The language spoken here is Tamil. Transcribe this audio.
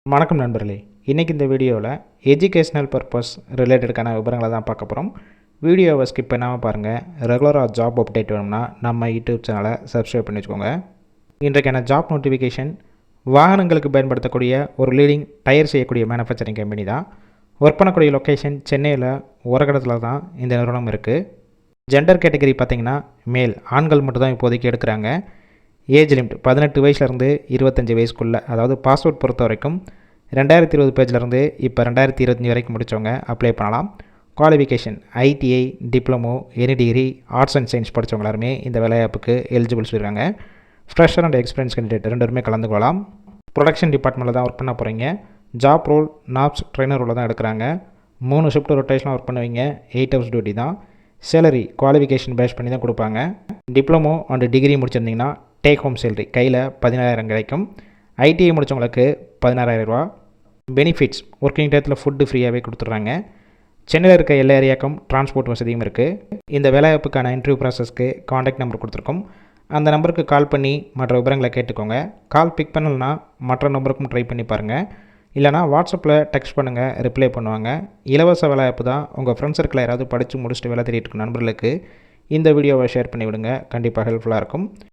வணக்கம் நண்பர்களே. இன்றைக்கி இந்த வீடியோவில் எஜுகேஷ்னல் பர்பஸ் ரிலேட்டடுக்கான விவரங்களை தான் பார்க்க போகிறோம். வீடியோவை ஸ்கிப் பண்ணாமல் பாருங்கள். ரெகுலராக ஜாப் அப்டேட் வேணும்னா நம்ம யூடியூப் சேனலை சப்ஸ்கிரைப் பண்ணி வச்சுக்கோங்க. இன்றைக்கான ஜாப் நோட்டிஃபிகேஷன் வாகனங்களுக்கு பயன்படுத்தக்கூடிய ஒரு லீடிங் டயர் செய்யக்கூடிய மேனுஃபேக்சரிங் கம்பெனி தான். ஒர்க் பண்ணக்கூடிய லொக்கேஷன் சென்னையில் உரகடத்தில் தான் இந்த நிறுவனம் இருக்குது. ஜெண்டர் கேட்டகரி பார்த்திங்கன்னா மேல், ஆண்கள் மட்டும் தான் இப்போதைக்கு எடுக்கிறாங்க. ஏஜ் லிமிட் 18 வயசுலேருந்து 25 வயசுக்குள்ளே, அதாவது பாஸ்போர்ட் பொறுத்த வரைக்கும் 2020 பேஜ்லேருந்து இப்போ 2025 வரைக்கும் முடித்தவங்க அப்ளை பண்ணலாம். Qualification ITI, diploma, any degree, arts and science படித்தவங்க எல்லாருமே இந்த வேலைவாய்ப்புக்கு எலிஜிபிள் சொல்லியிருக்காங்க. ஃப்ரெஷர் அண்ட் எக்ஸ்பீரியன்ஸ் கேண்டிடேட் ரெண்டுமே கலந்து கொள்ளலாம். ப்ரொடக்ஷன் டிபார்ட்மெண்ட்டில் தான் ஒர்க் பண்ண போகிறீங்க. ஜாப் ரோல் நாப்ஸ் ட்ரெயினர் ரோலில் தான் எடுக்கிறாங்க. 3 ஷிஃப்ட் ரொட்டேஷனாக ஒர்க் பண்ணுவீங்க. 8 ஹவர்ஸ் டியூட்டி தான். சேலரி குவாலிஃபிகேஷன் பேஸ் பண்ணி தான் கொடுப்பாங்க. டிப்ளமோ அண்ட் டிகிரி முடிச்சிருந்தீங்கன்னா டேக் ஹோம் சேலரி கையில் 17,000 கிடைக்கும். ஐடிஐ முடித்தவங்களுக்கு 16,000 ரூபா. பெனிஃபிட்ஸ் ஒர்க்கிங் டயத்தில் ஃபுட்டு ஃப்ரீயாகவே கொடுத்துட்றாங்க. சென்னையில் இருக்க எல்லா ஏரியாவுக்கும் டிரான்ஸ்போர்ட் வசதியும் இருக்குது. இந்த வேலைவாய்ப்புக்கான இன்டர்வியூ ப்ராசஸ்க்கு காண்டாக்ட் நம்பர் கொடுத்துருக்கோம். அந்த நம்பருக்கு கால் பண்ணி மற்ற விவரங்களை கேட்டுக்கோங்க. கால் பிக் பண்ணலன்னா மற்ற நம்பருக்கும் ட்ரை பண்ணி பாருங்கள். இல்லைனா வாட்ஸ்அப்பில் டெக்ஸ்ட் பண்ணுங்கள், ரிப்ளை பண்ணுவாங்க. இலவச வேலைவாய்ப்பு தான். உங்கள் ஃப்ரெண்ட்ஸ் சர்க்கிளில் யாராவது படித்து முடிச்சுட்டு வேலை தேடிட்டு இருக்க நண்பர்களுக்கு இந்த வீடியோவை ஷேர் பண்ணி விடுங்க. கண்டிப்பாக ஹெல்ப்ஃபுல்லாக இருக்கும்.